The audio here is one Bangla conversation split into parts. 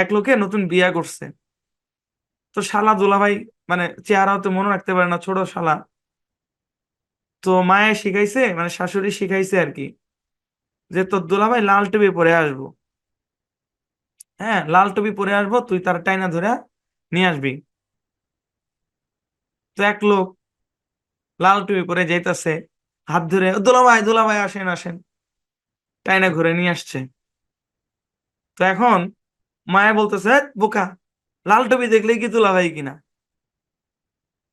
এক লোকে নতুন বিয়া করছে। তো শালা দুলাভাই মানে চেহারা তো মনে রাখতে পারে না, ছোট শালা। তো মায়ে শিখাইছে, মানে শাশুড়ি শিখাইছে আর কি, যে তোর দুলাভাই লাল টুপি পরে আসবো। হ্যাঁ, লাল টুপি পরে আসবো, তুই তার টাইনা ধরে নিয়ে আসবি। তো এক লোক লাল টুপি পরে যাইতাছে, হাত ধরে, দুলাভাই দুলাভাই আসেন আসেন, টাইনা ঘুরে নিয়ে আসছে। তো এখন মায়ে বলতেছে, "হেৎ বোকা, লাল টুপি দেখলেই কি দুলাভাই কিনা?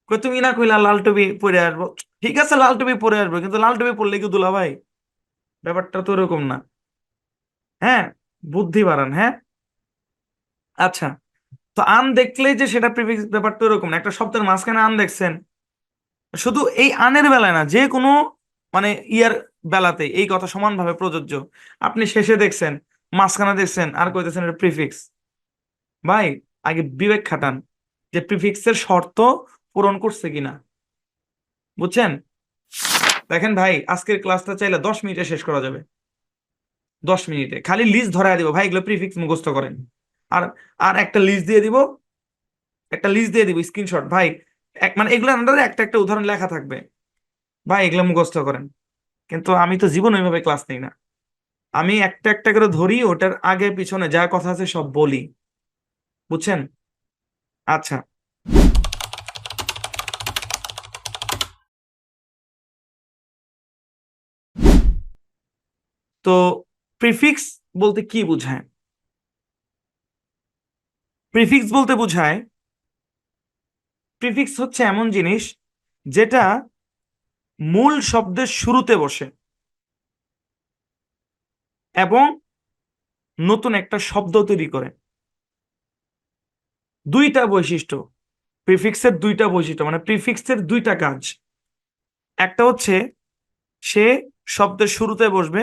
কই তুমি না কইলা লাল টুপি পরে আসবো। ঠিক আছে লাল টুপি পরে আসবো, কিন্তু লাল টুপি পরলে কি দুলাভাই? ব্যাপারটা তো এরকম না। হ্যাঁ, বুদ্ধি বাড়ান, হ্যাঁ। আচ্ছা, তো আন দেখলেই যে সেটা প্রিফিক্স, ব্যাপারটা এরকম না। একটা শব্দের মাঝখানে আন দেখছেন, শুধু এই আনের বেলায় না, যে কোনো মানে ইয়ার বেলাতে এই কথা সমানভাবে প্রযোজ্য। আপনি শেষে দেখছেন, মাঝখানে দেখছেন, আর কইতেছেন এটা প্রিফিক্স। ভাই, আগে বিবেক খাটান যে প্রিফিক্সের শর্ত পূরণ করছে কিনা। বুঝছেন? দেখেন ভাই, আজকের ক্লাসটা চাইলে 10 মিনিটে শেষ করা যাবে। 10 মিনিটে খালি লিস্ট ধরায় দিব ভাই, এগুলো প্রিফিক্স মুখস্থ করেন। আর আর একটা লিস্ট দিয়ে দিব, একটা লিস্ট দিয়ে দিব স্ক্রিনশট ভাই। মানে এগুলোর আন্ডারে একটা একটা উদাহরণ লেখা থাকবে। ভাই এগুলো মুখস্থ করেন। কিন্তু আমি তো জীবন ওইভাবে ক্লাস নেই না। আমি একটা একটা করে ধরি, ওটার আগে পিছনে যা কথা আছে সব বলি। বুঝছেন? আচ্ছা, তো প্রিফিক্স বলতে কি বোঝায়? প্রিফিক্স বলতে বোঝায়, প্রিফিক্স হচ্ছে এমন জিনিস যেটা মূল শব্দের শুরুতে বসে এবং নতুন একটা শব্দ তৈরি করে। দুইটা বৈশিষ্ট্য, প্রিফিক্সের দুইটা বৈশিষ্ট্য, মানে প্রিফিক্সের দুইটা কাজ। একটা হচ্ছে সে শব্দের শুরুতে বসবে।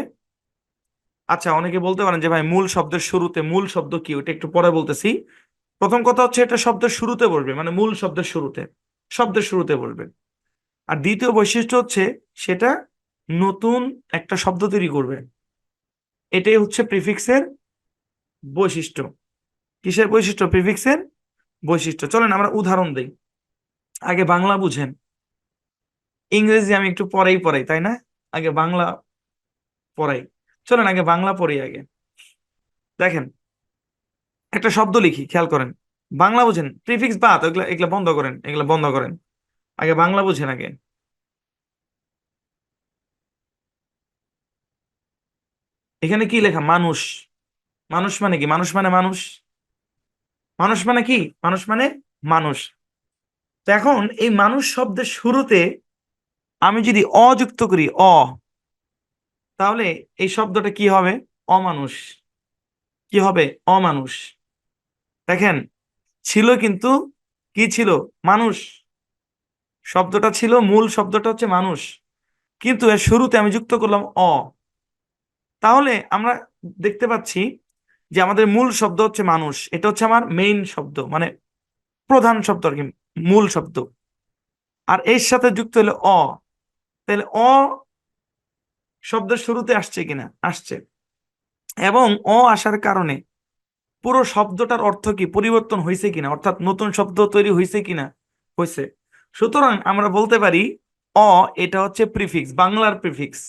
আচ্ছা, অনেকে বলতে পারেন যে ভাই মূল শব্দের শুরুতে, মূল শব্দ কি ওটা একটু পরে বলতেছি। প্রথম কথা হচ্ছে এটা শব্দের শুরুতে বসবে, মানে মূল শব্দের শুরুতে, শব্দের শুরুতে বসবে। আর দ্বিতীয় বৈশিষ্ট্য হচ্ছে সেটা নতুন একটা শব্দ তৈরি করবে। এটাই হচ্ছে প্রিফিক্সের বৈশিষ্ট্য। কিসের বৈশিষ্ট্য? প্রিফিক্সের বৈশিষ্ট্য। চলেন আমরা উদাহরণ দিই। আগে বাংলা বুঝেন, ইংরেজি আমি একটু পরেই পড়াই, তাই না? আগে বাংলা পড়াই। চলেন আগে বাংলা পড়ি আগে। দেখেন, একটা শব্দ লিখি, খেয়াল করেন। বাংলা বুঝেন, প্রিফিক্স বাদ, এগুলা এগুলা বন্ধ করেন, এগুলা বন্ধ করেন। আগে বাংলা বুঝেন আগে। এখানে কি লেখা? মানুষ। মানুষ মানে কি? মানুষ মানে মানুষ। মানুষ মানে কি? মানুষ মানে মানুষ। তো এখন এই মানুষ শব্দের শুরুতে আমি যদি যুক্ত করি, তাহলে এই শব্দটা কি হবে? অমানুষ। কি হবে? অমানুষ। দেখেন, ছিল কিন্তু, কি ছিল? মানুষ। শব্দটা ছিল, মূল শব্দটা হচ্ছে মানুষ, কিন্তু এর শুরুতে আমি যুক্ত করলাম তাহলে আমরা দেখতে পাচ্ছি যে আমাদের মূল শব্দ হচ্ছে মানুষ, এটা হচ্ছে আমার মেইন শব্দ, মানে প্রধান শব্দ আর কি, মূল শব্দ। আর এর সাথে যুক্ত হলো তাহলে শব্দের শুরুতে আসছে কিনা? আসছে। এবং আসার কারণে পুরো শব্দটার অর্থ কি পরিবর্তন হয়েছে কিনা, অর্থাৎ নতুন শব্দ তৈরি হয়েছে কিনা? হয়েছে। সুতরাং আমরা বলতে পারি অ এটা হচ্ছে প্রিফিক্স, বাংলার প্রিফিক্স।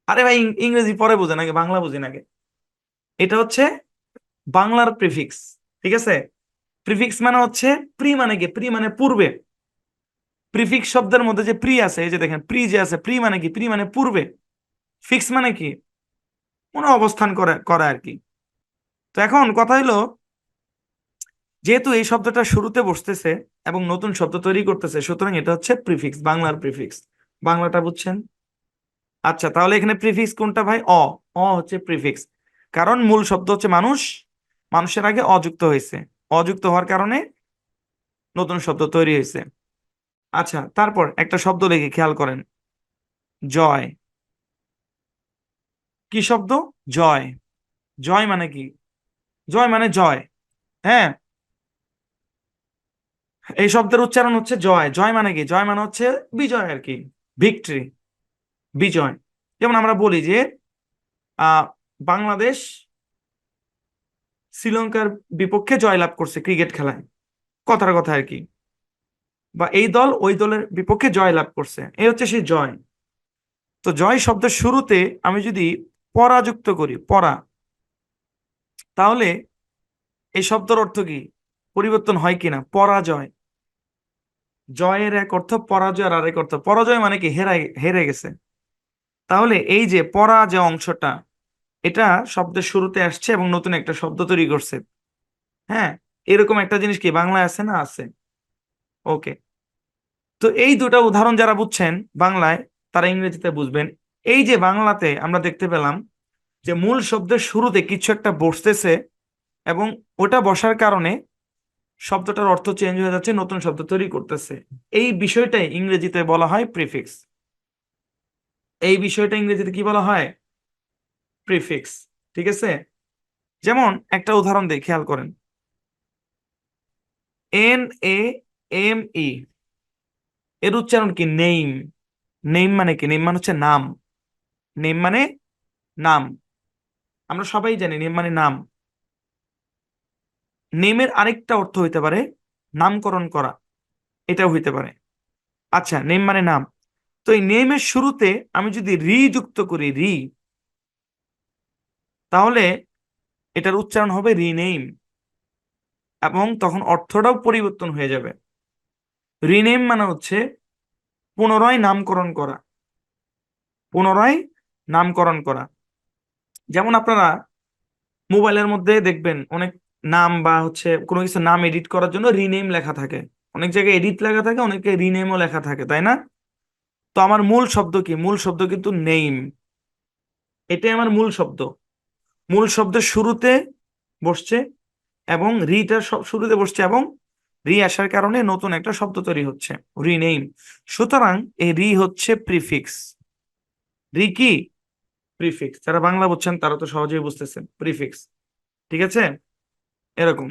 আরে ভাই, ইংরেজি পরে বোঝেন, আগে বাংলা বুঝেন আগে। এটা হচ্ছে বাংলার প্রিফিক্স। ঠিক আছে? প্রিফিক্স মানে হচ্ছে, প্রি মানে কি? প্রি মানে পূর্বে। প্রিফিক্স শব্দের মধ্যে যে প্রি আছে, এই যে দেখেন প্রি যে আছে, প্রি মানে কি? প্রি মানে পূর্বে। ফিক্স মানে কি? কোনো অবস্থান করে করা আর কি। তো এখন কথা হলো, যেহেতু এই শব্দটা শুরুতে বসতেছে এবং নতুন শব্দ তৈরি করতেছে, সুতরাং এটা হচ্ছে প্রিফিক্স, বাংলার প্রিফিক্স। বাংলাটা বুঝছেন? আচ্ছা, তাহলে এখানে প্রিফিক্স কোনটা ভাই? হচ্ছে প্রিফিক্স। কারণ মূল শব্দ হচ্ছে মানুষ, মানুষের আগে অযুক্ত হয়েছে, অযুক্ত হওয়ার কারণে নতুন শব্দ তৈরি হয়েছে। আচ্ছা, তারপর একটা শব্দ লিখে খেয়াল করেন, জয়। কি শব্দ? জয়। জয় মানে কি? জয় মানে জয়। হ্যাঁ, এই শব্দের উচ্চারণ হচ্ছে জয়। জয় মানে কি? জয় মানে হচ্ছে বিজয় আর কি, ভিক্টরি, বিজয়। যেমন আমরা বলি যে আহ বাংলাদেশ শ্রীলঙ্কার বিপক্ষে জয়লাভ করছে ক্রিকেট খেলায়, কথার কথা আর কি, বা এই দল ওই দলের বিপক্ষে জয়লাভ করছে, এই হচ্ছে সেই জয়। তো জয় শব্দের শুরুতে আমি যদি পরাযুক্ত করি, পরা, তাহলে এই শব্দের অর্থ কি পরিবর্তন হয় কিনা? পরাজয়। জয়ের এক অর্থ, পরাজয়ের আরেক অর্থ। পরাজয় মানে কি হেরে গেছে। তাহলে এই যে পরা যে অংশটা, এটা শব্দের শুরুতে আসছে এবং নতুন একটা শব্দ তৈরি করছে। হ্যাঁ, এরকম একটা জিনিস কি বাংলায় আছে না? আছে। ওকে। তো এই দুটা উদাহরণ যারা বুঝছেন বাংলায়, তারা ইংরেজিতে বুঝবেন। এই যে বাংলাতে আমরা দেখতে পেলাম যে মূল শব্দের শুরুতে কিছু একটা বসতেছে এবং ওটা বসার কারণে শব্দটার অর্থ চেঞ্জ হয়ে যাচ্ছে, নতুন শব্দ তৈরি করতেছে। এই বিষয়টাই ইংরেজিতে বলা হয় প্রিফিক্স। এই বিষয়টা ইংরেজিতে কি বলা হয়? প্রিফিক্স। ঠিক আছে। যেমন একটা উদাহরণ দিয়ে খেয়াল করেন, NAME, এর উচ্চারণ কি? নেইম। নেইম মানে কি? নেইম মানে হচ্ছে নাম। নেইম মানে নাম, আমরা সবাই জানি নেম মানে নাম। নেমের আরেকটা অর্থ হইতে পারে নামকরণ করা, এটাও হইতে পারে। আচ্ছা, নেম মানে নাম। তো এই নেমের শুরুতে আমি যদি রি যুক্ত করি, রি, তাহলে এটার উচ্চারণ হবে রিনেম, এবং তখন অর্থটাও পরিবর্তন হয়ে যাবে। রিনেম মানে হচ্ছে পুনরায় নামকরণ করা, পুনরায় নামকরণ করা। যেমন আপনারা মোবাইলের মধ্যে দেখবেন অনেক নাম বা হচ্ছে কোনো কিছু নাম এডিট করার জন্য রিনেম লেখা থাকে। অনেক জায়গায় এডিট লেখা থাকে, অনেকে রিনেমও লেখা থাকে, তাই না? তো আমার মূল শব্দ কি? মূল শব্দ কিন্তু নেইম। এটাই আমার মূল শব্দ। মূল শব্দের শুরুতে বসছে এবং রিটার শুরুতে বসছে, এবং রি আসার কারণে নতুন একটা শব্দ তৈরি হচ্ছে, রিনেম। সুতরাং এই রি হচ্ছে প্রিফিক্স। রি কি? প্রিফিক্স। যারা বাংলা বুঝছেন তারা তো সহজেই বুঝতেছেন প্রিফিক্স। ঠিক আছে, এরকম।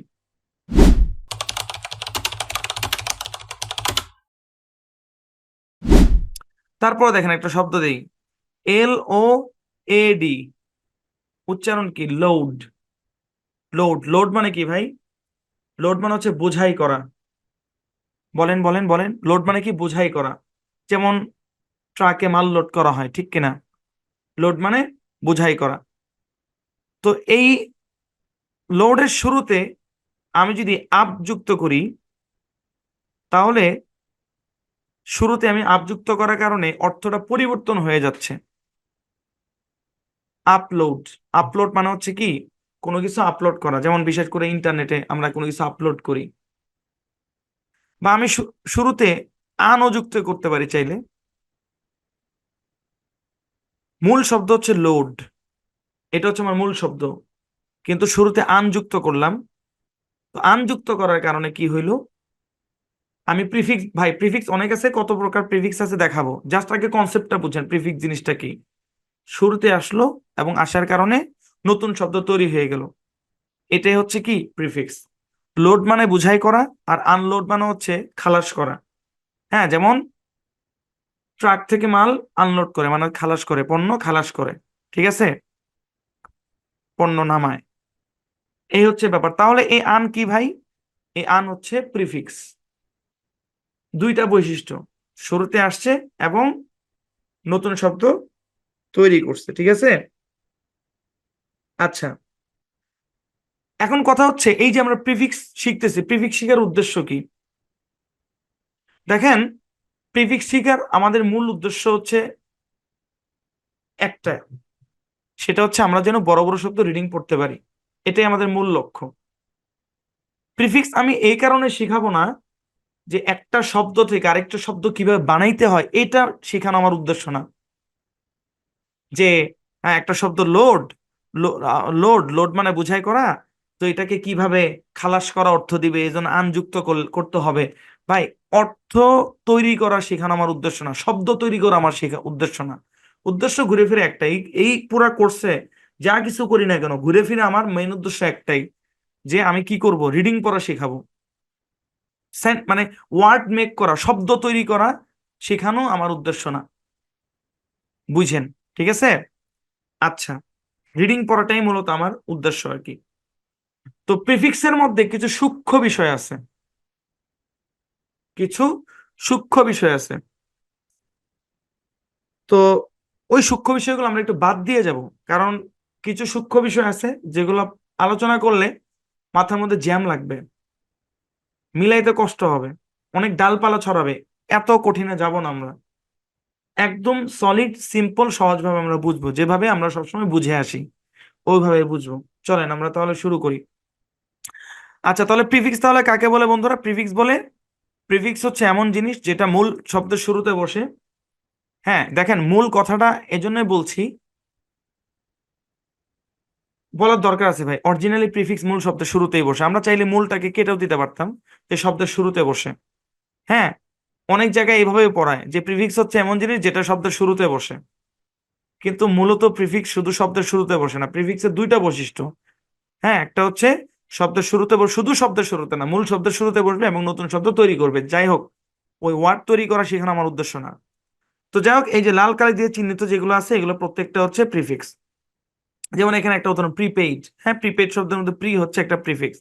তারপর দেখেন একটা শব্দ দেই, LOAD, উচ্চারণ কি? লোড। লোড। লোড মানে কি ভাই? লোড মানে হচ্ছে বোঝাই করা। বলেন বলেন বলেন, লোড মানে কি? বোঝাই করা। যেমন ট্রাকে মাল লোড করা হয়, ঠিক কিনা? লোড মানে বোঝাই করা। তো এই লোডের শুরুতে আমি যদি আপ যুক্ত করি, তাহলে শুরুতে আমি আপ যুক্ত করার কারণে অর্থটা পরিবর্তন হয়ে যাচ্ছে। আপলোড। আপলোড মানে হচ্ছে কি? কোনো কিছু আপলোড করা, যেমন বিশেষ করে ইন্টারনেটে আমরা কোনো কিছু আপলোড করি। বা আমি শুরুতে আনও যুক্ত করতে পারি চাইলে। মূল শব্দ হচ্ছে লোড, এটা হচ্ছে আমার মূল শব্দ, কিন্তু শুরুতে আন যুক্ত করলাম। তো আন যুক্ত করার কারণে কি হইলো? আমি প্রিফিক্স, ভাই প্রিফিক্স অনেক আছে, কত প্রকার প্রিফিক্স আছে দেখাবো, জাস্ট আগে কনসেপ্টটা বুঝেন প্রিফিক্স জিনিসটা কি। শুরুতে আসলো এবং আসার কারণে নতুন শব্দ তৈরি হয়ে গেল, এটাই হচ্ছে কি? প্রিফিক্স। লোড মানে বুঝাই করা, আর আনলোড মানে হচ্ছে খালাস করা। হ্যাঁ, যেমন ট্রাক থেকে মাল আনলোড করে মানে খালাস করে, পণ্য খালাস করে। ঠিক আছে, পণ্য নামায়। এই হচ্ছে ব্যাপার। তাহলে এই আন কি ভাই? এই আন হচ্ছে প্রিফিক্স। দুইটা বৈশিষ্ট্য, শুরুতে আসছে এবং নতুন শব্দ তৈরি করছে। ঠিক আছে। আচ্ছা, এখন কথা হচ্ছে এই যে আমরা প্রিফিক্স শিখতেছি, প্রিফিক্স শিখার উদ্দেশ্য কি? দেখেন, প্রিফিক্স শিখার আমাদের মূল উদ্দেশ্য হচ্ছে একটা, সেটা হচ্ছে আমরা যেন বড় বড় শব্দ রিডিং পড়তে পারি। এটাই আমাদের মূল লক্ষ্য। প্রিফিক্স আমি এই কারণে শিখাবো না যে একটা শব্দ থেকে আরেকটা শব্দ কিভাবে বানাইতে হয় এটা শেখানো আমার উদ্দেশ্য না। যে হ্যাঁ, একটা শব্দ লোড, লোড, লোড মানে বোঝাই করা, তো এটাকে কিভাবে খালাস করা অর্থ দিবে, এই জন্য আনযুক্ত করতে হবে। ভাই, অর্থ তৈরি করা শেখানো আমার উদ্দেশ্য না, শব্দ তৈরি করা আমার শেখা উদ্দেশ্য না। উদ্দেশ্য ঘুরে ফিরে একটাই, এই পুরা কোর্সে যা কিছু করি না কেন ঘুরে ফিরে আমার মেইন উদ্দেশ্য একটাই, যে আমি কি করব? রিডিং পড়া শেখাবো। মানে ওয়ার্ড মেক করা, শব্দ তৈরি করা শেখানো আমার উদ্দেশ্য না। বুঝেন? ঠিক আছে। আচ্ছা, রিডিং পড়াটাই মূলত আমার উদ্দেশ্য আর কি। তো প্রিফিক্সের মধ্যে কিছু সূক্ষ্ম বিষয় আছে, কিছু সূক্ষ্ম বিষয় আছে। তো ওই সূক্ষ্ম বিষয়গুলো আমরা একটু বাদ দিয়ে যাব, কারণ কিছু সূক্ষ্ম বিষয় আছে যেগুলো আলোচনা করলে মাথার মধ্যে জ্যাম লাগবে, মিলাইতে কষ্ট হবে, অনেক ডালপালা ছড়াবে। এত কঠিনে যাব না আমরা, একদম সলিড সিম্পল সহজভাবে আমরা বুঝবো, যেভাবে আমরা সবসময় বুঝে আসি ওইভাবে বুঝবো। চলেন আমরা তাহলে শুরু করি। আচ্ছা, তাহলে প্রিফিক্স তাহলে কাকে বলে বন্ধুরা? প্রিফিক্স বলে, প্রিফিক্স হচ্ছে এমন জিনিস যেটা মূল শব্দের শুরুতে বসে। হ্যাঁ দেখেন, মূল কথাটা এজন্যই বলছি, বলার দরকার আছে ভাই। অরিজিনালি প্রিফিক্স মূল শব্দের শুরুতেই বসে, আমরা চাইলে মূলটাকে কেটেও দিতে পারতাম, যে শব্দের শুরুতে বসে। হ্যাঁ, অনেক জায়গায় এইভাবে পড়ায় যে প্রিফিক্স হচ্ছে এমন জিনিস যেটা শব্দের শুরুতে বসে, কিন্তু মূলত প্রিফিক্স শুধু শব্দের শুরুতে বসে না। প্রিফিক্সের দুইটা বৈশিষ্ট্য। হ্যাঁ, একটা হচ্ছে শব্দের শুরুতে শুধু শব্দের শুরুতে না, মূল শব্দের শুরুতে বসবে এবং নতুন শব্দ তৈরি করবে। যাই হোক, ওই ওয়ার্ড তৈরি করা শেখানো আমার উদ্দেশ্য না। তো যাই হোক, এই যে লাল কালি দিয়ে চিহ্নিত যেগুলো আছে এগুলো প্রত্যেকটা হচ্ছে প্রিফিক্স। যেমন এখানে একটা উদাহরণ, প্রিপেইড। হ্যাঁ, প্রিপেইড শব্দের মধ্যে প্রি হচ্ছে একটা প্রিফিক্স।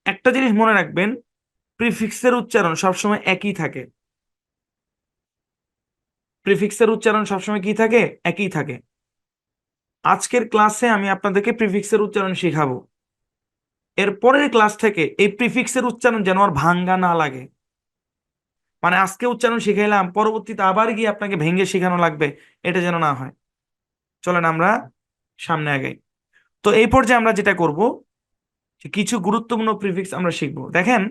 একটা জিনিস মনে রাখবেন, প্রিফিক্সের উচ্চারণ সবসময় একই থাকে। প্রিফিক্সের উচ্চারণ সবসময় কি থাকে? একই থাকে। আজকের ক্লাসে আমি আপনাদেরকে প্রিফিক্সের উচ্চারণ শিখাবো। এর পরের ক্লাস থেকে এই প্রিফিক্সের উচ্চারণ যেন আর ভাঙ্গা না লাগে। মানে আজকে উচ্চারণ শিখাইলাম, পরবর্তীতে আবার গিয়ে আপনাকে ভেঙে শেখানো লাগবে, এটা যেন না হয়। চলেন আমরা সামনে আগাই। তো এই পর্যায়ে আমরা যেটা করব, যে কিছু গুরুত্বপূর্ণ প্রিফিক্স আমরা শিখবো। দেখেন,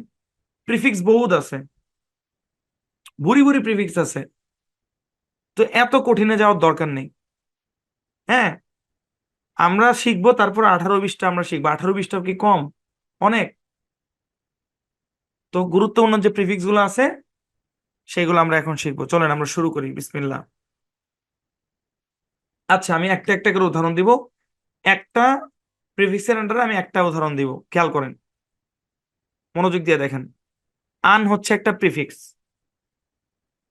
প্রিফিক্স বহুত আছে, ভুরি ভুরি প্রিফিক্স আছে। তো এত কঠিনে যাওয়ার দরকার নেই। হ্যাঁ, আমরা শিখবো, তারপর 18-20টা আমরা শিখবো। 18-20টা কি কম? অনেক। তো গুরুত্বপূর্ণ যে প্রিফিক্স গুলো আছে সেগুলো আমরা এখন শিখবো। চলেন আমরা শুরু করি, বিসমিল্লাহ। আচ্ছা, আমি একটা একটা করে উদাহরণ দিব। একটা প্রিফিক্সের আন্ডারে আমি একটা উদাহরণ দিব, খেয়াল করেন, মনোযোগ দিয়ে দেখেন। আন হচ্ছে একটা প্রিফিক্স।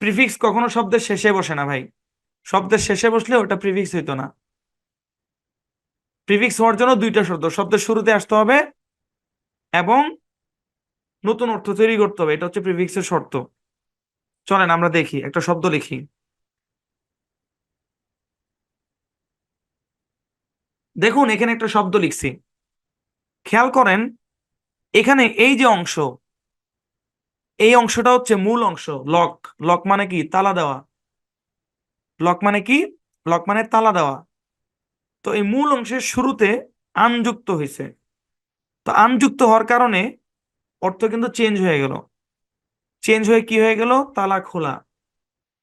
প্রিফিক্স কখনো শব্দের শেষে বসে না ভাই। শব্দের শেষে বসলে ওটা প্রিফিক্স হইতো না। প্রিফিক্স হওয়ার জন্য দুইটা শর্ত: শব্দের শুরুতে আসতে হবে এবং নতুন অর্থ তৈরি করতে হবে। এটা হচ্ছে প্রিফিক্সের শর্ত। চলেন আমরা দেখি, একটা শব্দ লিখি। দেখুন, এখানে একটা শব্দ লিখছি, খেয়াল করেন। এখানে এই যে অংশ, এই অংশটা হচ্ছে মূল অংশ। লক। লক মানে কি? তালা দেওয়া। লক মানে কি? লক মানে তালা দেওয়া। তো এই মূল অংশের শুরুতে আন যুক্ত হয়েছে। তো আন যুক্ত হওয়ার কারণে অর্থ কিন্তু চেঞ্জ হয়ে গেল। চেঞ্জ হয়ে কি হয়ে গেল? তালা খোলা।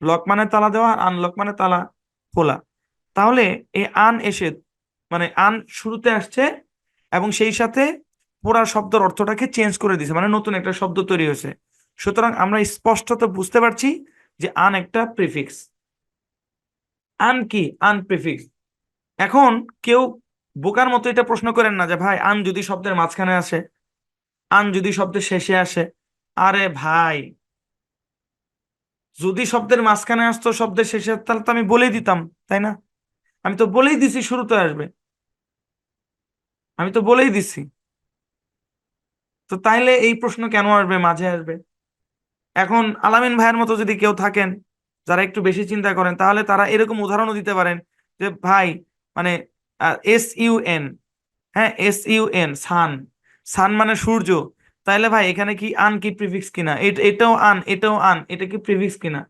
লক মানে তালা দেওয়া, আর আনলক মানে তালা খোলা। তাহলে এই আন এসে, মানে আন শুরুতে আসছে এবং সেই সাথে পুরা শব্দের অর্থটাকে চেঞ্জ করে দিছে, মানে নতুন একটা শব্দ তৈরি হয়েছে। সুতরাং আমরা স্পষ্টত বুঝতে পারছি যে আন একটা প্রিফিক্স। আন কি? আন প্রিফিক্স। এখন কেউ বোকার মতো এটা প্রশ্ন করেন না যে ভাই, আন যদি শব্দের মাঝখানে আসে, আন যদি শব্দের শেষে আসে। আরে ভাই, যদি শব্দের মাঝখানে আসতো, শব্দের শেষে, তাহলে তো আমি বলেই দিতাম, তাই না? আমি তো বলেই দিছি শুরুতে আসবে, আমি তো বলেই দিছি। তো তাইলে এই প্রশ্ন কেন আসবে, মাঝে আসবে? এখন আলামিন ভাইয়ের মতো যদি কেউ থাকেন যারা একটু বেশি চিন্তা করেন, তাহলে তারা এরকম উদাহরণও দিতে পারেন যে ভাই, মানে SUN, হ্যাঁ SUN, সান। সান মানে সূর্য। তাইলে ভাই এখানে কি আন কি প্রিফিক্স কিনা? এটাও আন, এটাও আন, এটা কি প্রিফিক্স কিনা?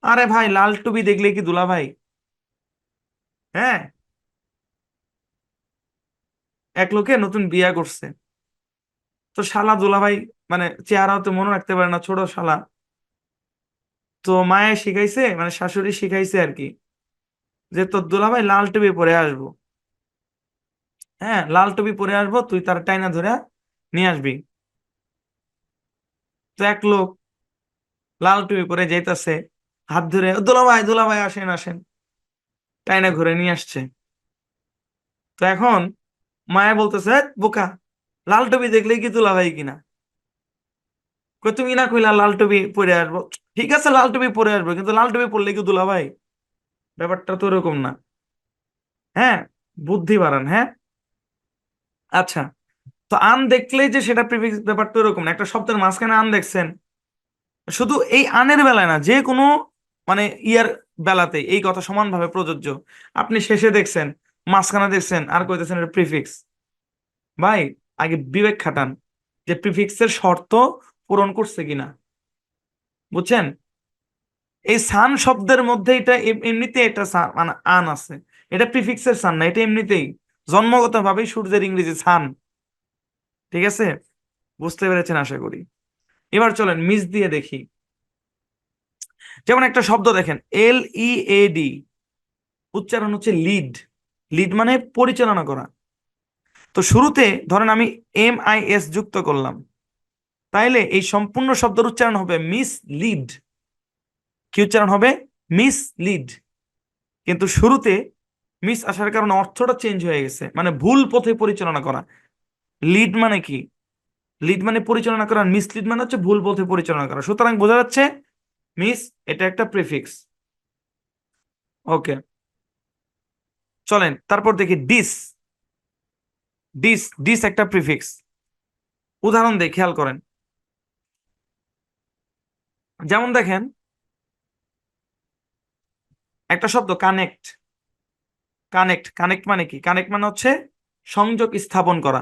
আরে ভাই, লাল টুপি দেখলে কি দুলা ভাই? হ্যাঁ, এক লোকে নতুন বিয়া করছে, তো শালা দুলাভাই, মানে চেহারাও তো মনে রাখতে পারে না, ছোট শালা। তো মায়ে শিখাইছে, মানে শাশুড়ি শিখাইছে আর কি, যে তোর দুলাভাই লাল টুপি পরে আসবো। হ্যাঁ, লাল টুপি পরে আসবো, তুই তার টাইনা ধরে নিয়ে আসবি। তো এক লোক লাল টুপি পরে যাইতাছে, হাত ধরে, দুলাভাই দুলাভাই আসেন আসেন, টাইনা ঘুরে নিয়ে আসছে। তো এখন মায়া বলতেছে, "হেৎ বোকা, লাল টুপি দেখলেই কি দুলাভাই কিনা? কই তুমি না কইলা লাল টুপি পরে আসবো? ঠিক আছে, লাল টুপি পরে আসবো, কিন্তু লাল টুপি পরলে কি দুলাভাই?" ব্যাপারটা তো এরকম না। হ্যাঁ, বুদ্ধি বাড়ান। হ্যাঁ, আচ্ছা, তো আন দেখলেই যে সেটা প্রিফিক্স, ব্যাপারটা এরকম না। একটা শব্দের মাঝখানে আন দেখছেন, শুধু এই আনের বেলায় না, যে কোনো মানে ইয়ার বেলাতে এই কথা সমানভাবে প্রযোজ্য। আপনি শেষে দেখছেন, মাঝখানে দেখছেন, আর কইতেছেন এটা প্রিফিক্স। ভাই, আগে বিবেক খাটান যে প্রিফিক্সের শর্ত পূরণ করছে কিনা। বুঝছেন? এই সান শব্দের মধ্যে এটা এমনিতে এটা মানে আন আছে, এটা প্রিফিক্সের সান না, এটা এমনিতেই জন্মগত ভাবেই সূর্যের ইংরেজি সান। ঠিক আছে, বুঝতে পেরেছেন আশা করি। এবার চলেন মিস দিয়ে দেখি। যেমন একটা শব্দ দেখেন, LEAD, উচ্চারণ হচ্ছে লিড। লিড মানে পরিচালনা করা। তো শুরুতে ধরেন আমি MIS যুক্ত করলাম, তাইলে এই সম্পূর্ণ শব্দের উচ্চারণ হবে মিস লিড। কি উচ্চারণ হবে? Miss lead. কিন্তু শুরুতে মিস আসার কারণে অর্থটা চেঞ্জ হয়ে গেছে, মানে ভুল পথে পরিচালনা করা। লিড মানে কি? লিড মানে পরিচালনা করা, মিসলিড মানে হচ্ছে ভুল পথে পরিচালনা করা। সুতরাং বোঝা যাচ্ছে মিস এটা একটা প্রিফিক্স। ওকে, চলেন তারপর দেখি ডিস। ডিস ডিস একটা প্রিফিক্স। উদাহরণ দিয়ে খেয়াল করেন। যেমন দেখেন, একটা শব্দ কানেক্ট। কানেক্ট কানেক্ট মানে কি? কানেক্ট মানে হচ্ছে সংযোগ স্থাপন করা।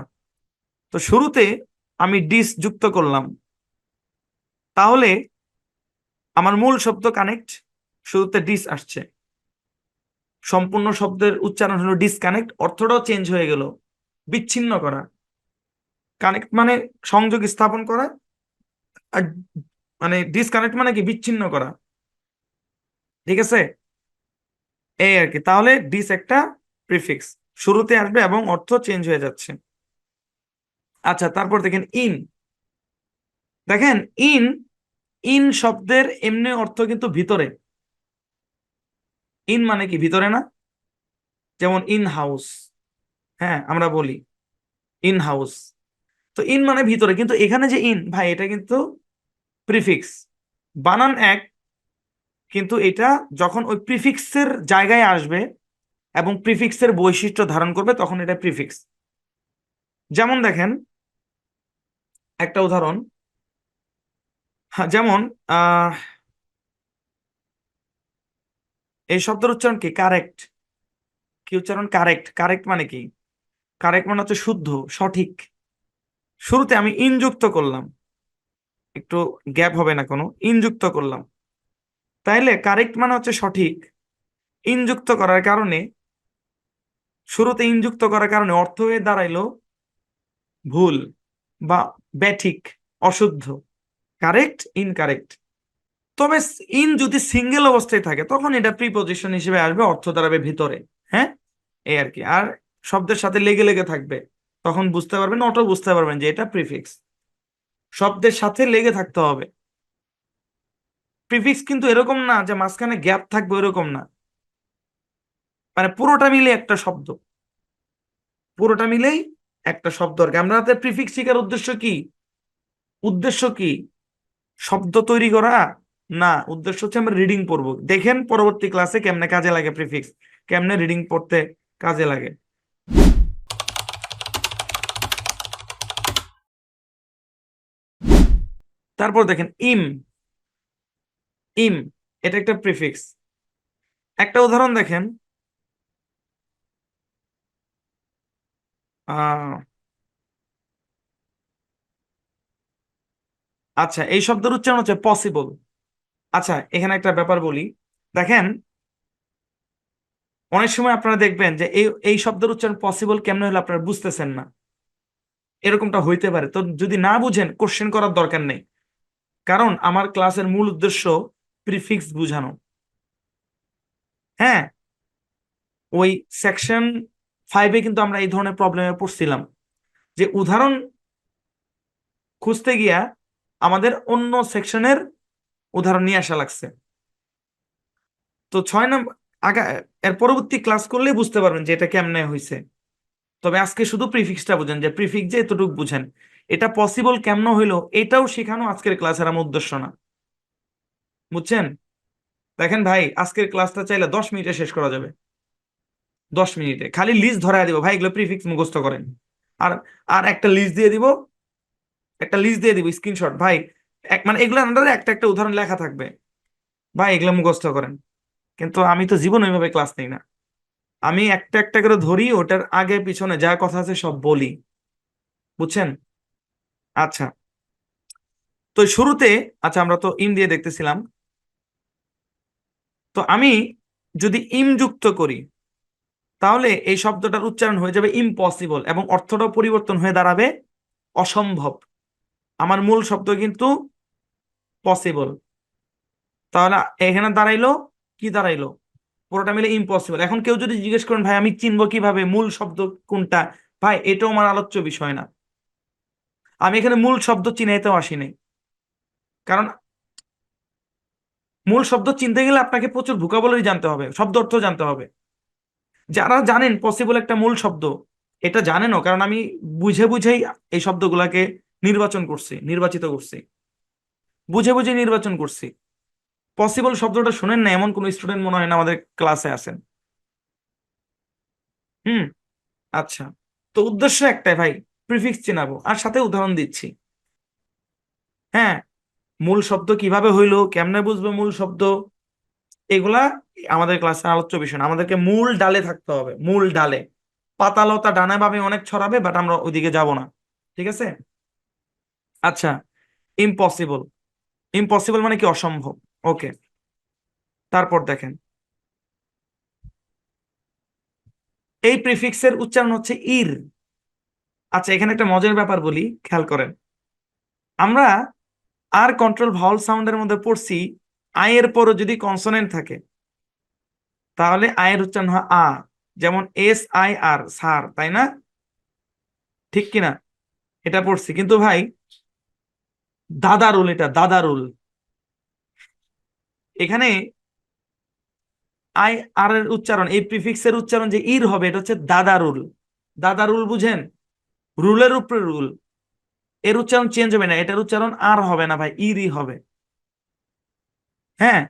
তো শুরুতে আমি ডিস যুক্ত করলাম, তাহলে আমার মূল শব্দ কানেক্ট, শুরুতে ডিস আসছে, সম্পূর্ণ শব্দের উচ্চারণ হলো ডিসকানেক্ট, অর্থটাও চেঞ্জ হয়ে গেল, বিচ্ছিন্ন করা। কানেক্ট মানে সংযোগ স্থাপন করা, আর মানে ডিসকানেক্ট মানে কি? বিচ্ছিন্ন করা। ঠিক আছে, এই আর কি। তাহলে ডিস একটা প্রিফিক্স, শুরুতে আসবে এবং অর্থ চেঞ্জ হয়ে যাচ্ছে। আচ্ছা, তারপর দেখেন ইন। দেখেন ইন, ইন শব্দের এমনি অর্থ কিন্তু ভিতরে। ইন মানে কি? ভিতরে না? যেমন ইন হাউস, হ্যাঁ আমরা বলি ইন হাউস। তো ইন মানে ভিতরে, কিন্তু এখানে যে ইন ভাই, এটা কিন্তু প্রিফিক্স। বানান এক, কিন্তু এটা যখন ওই প্রিফিক্সের জায়গায় আসবে এবং প্রিফিক্সের বৈশিষ্ট্য ধারণ করবে, তখন এটা প্রিফিক্স। যেমন দেখেন একটা উদাহরণ, হ্যাঁ, যেমন আহ এই শব্দের উচ্চারণ কি? কারেক্ট। কি উচ্চারণ? কারেক্ট। কারেক্ট মানে কি? কারেক্ট মানে হচ্ছে শুদ্ধ, সঠিক। শুরুতে আমি ইন যুক্ত করলাম, একটু গ্যাপ হবে না কোনো, ইন যুক্ত করলাম, তাইলে কারেক্ট মানে হচ্ছে সঠিক। ইন যুক্ত করার কারণে, শুরুতে ইন যুক্ত করার কারণে অর্থ হয়ে দাঁড়াইলো ভুল বা ব্যাঠিক, অশুদ্ধ। Correct, incorrect. তবে ইন যদি সিঙ্গেল অবস্থায় থাকে, তখন এটা প্রিপজিশন হিসেবে আসবে, অর্থ দাঁড়াবে ভিতরে। হ্যাঁ, এই আর কি। আর শব্দের সাথে লেগে লেগে থাকবে, তখন বুঝতে পারবেন, অটো বুঝতে পারবেন যে এটা প্রিফিক্স। শব্দের সাথে লেগে থাকতে হবে। প্রিফিক্স কিন্তু এরকম না যে মাঝখানে গ্যাপ থাকবে, এরকম না। মানে পুরোটা মিলে একটা শব্দ, পুরোটা মিলেই একটা শব্দ আর কি। আমরা প্রিফিক্স শিখার উদ্দেশ্য কি? উদ্দেশ্য কি? শব্দ তৈরি করা না, উদ্দেশ্য হচ্ছে আমরা রিডিং পড়বো। দেখেন পরবর্তী ক্লাসে কেমনে কাজে লাগে প্রিফিক্স, কেমনে রিডিং পড়তে কাজে লাগে। তারপর দেখেন ইম। ইম এটা একটা প্রিফিক্স। একটা উদাহরণ দেখেন, আহ আচ্ছা, এই শব্দের উচ্চারণ হচ্ছে পসিবল। আচ্ছা, এখানে একটা ব্যাপার বলি। দেখেন, অনেক সময় আপনারা দেখবেন যে এই এই শব্দের উচ্চারণ পসিবল কেমনে হলে আপনারা বুঝতেছেন না, এরকমটা হইতে পারে। তো যদি না বুঝেন, কোশ্চেন করার দরকার নেই, কারণ আমার ক্লাসের মূল উদ্দেশ্য প্রিফিক্স বুঝানো। হ্যাঁ, ওই সেকশন 5-এ কিন্তু আমরা এই ধরনের প্রবলেমে পড়ছিলাম, যে উদাহরণ খুঁজতে গিয়া আমাদের অন্য সেকশনের উদাহরণ নিয়ে আসা লাগছে। তো 6 নম্বর আগা এর পরবর্তী ক্লাস করলে বুঝতে পারবেন যে এটা কেমনে হয়েছে। তবে আজকে শুধু প্রিফিক্সটা বুঝেন, যে প্রিফিক্স যে এতটুকু বুঝেন, এটা পসিবল কেমনে হইলো এটাও শেখানো আজকের ক্লাসের আমার উদ্দেশ্য না। বুঝছেন? দেখেন ভাই, আজকের ক্লাসটা চাইলে 10 মিনিটে শেষ করা যাবে। 10 মিনিটে খালি লিস্ট ধরায় দিব, ভাই এগুলো প্রিফিক্স মুখস্থ করেন। আর আর একটা লিস্ট দিয়ে দিব, স্ক্রিনশট ভাই। মানে এগুলোর আন্ডারে একটা একটা উদাহরণ লেখা থাকবে, ভাই এগুলো মুখস্থ করেন। কিন্তু আমি তো জীবন ওইভাবে ক্লাস নেই না, আমি একটা একটা করে ধরি, ওটার আগে পিছনে যা কথা আছে সব বলি, বুঝছেন? আচ্ছা, তো শুরুতে, আচ্ছা আমরা তো ইম দিয়ে দেখতেছিলাম, তো আমি যদি ইম যুক্ত করি তাহলে এই শব্দটার উচ্চারণ হয়ে যাবে ইম্পসিবল, এবং অর্থটাও পরিবর্তন হয়ে দাঁড়াবে অসম্ভব। আমার মূল শব্দ কিন্তু পসিবল, তাহলে এখানে দাঁড়াইলো কি দাঁড়াইলো, পুরোটা মিলে ইম্পসিবল। এখন কেউ যদি জিজ্ঞেস করেন ভাই আমি চিনবো কিভাবে মূল শব্দ কোনটা, ভাই এটাও আমার আলোচ্য বিষয় না। আমি এখানে মূল শব্দ চিনাইতেও আসি নাই, কারণ মূল শব্দ চিনতে গেলে আপনাকে প্রচুর ভোকাবুলারি জানতে হবে, শব্দ অর্থ জানতে হবে। যারা জানেন পসিবল একটা মূল শব্দ, এটা জানেনও, কারণ আমি বুঝে বুঝেই এই শব্দগুলাকে নির্বাচিত করছি, বুঝে বুঝে নির্বাচন করছি। পসিবল শব্দটা শুনেন না এমন কোন স্টুডেন্ট মনে হয় না আমাদের ক্লাসে আছেন। হুম। আচ্ছা, তো উদ্দেশ্য একটাই ভাই, প্রিফিক্স চেনাবো আর সাথে উদাহরণ দিচ্ছি। হ্যাঁ, মূল শব্দ কিভাবে হইলো, কেমনে বুঝবো মূল শব্দ, এগুলা আমাদের ক্লাসে আলোচ্য বিষয় না। আমাদেরকে মূল ডালে থাকতে হবে, মূল ডালে। পাতা লতা ডানে বামে অনেক ছড়াবে, বাট আমরা ওইদিকে যাব না, ঠিক আছে? আচ্ছা, ইম্পসিবল, ইম্পসিবল মানে কি, অসম্ভব। ওকে, তারপর দেখেন, এই প্রিফিক্সের উচ্চারণ হচ্ছে ইর। আচ্ছা, এখানে একটা মজার ব্যাপার বলি, খেয়াল করেন। আমরা আর কন্ট্রোল ভাওয়াল সাউন্ডের মধ্যে পড়ছি, আয়ের পরও যদি কনসোনেন্ট থাকে তাহলে আয়ের উচ্চারণ হয় আ, যেমন SIR, সার, তাই না? ঠিক কিনা? এটা পড়ছি, কিন্তু ভাই দাদারুল, এটা দাদারুল। এখানে আর এর উচ্চারণ, এই প্রিফিক্সের উচ্চারণ যে ইর হবে, এটা হচ্ছে দাদারুল। দাদারুল বুঝেন? রুলের উপরে রুল। এর উচ্চারণ চেঞ্জ হবে না, এটার উচ্চারণ আর হবে না ভাই, ইরই হবে। হ্যাঁ,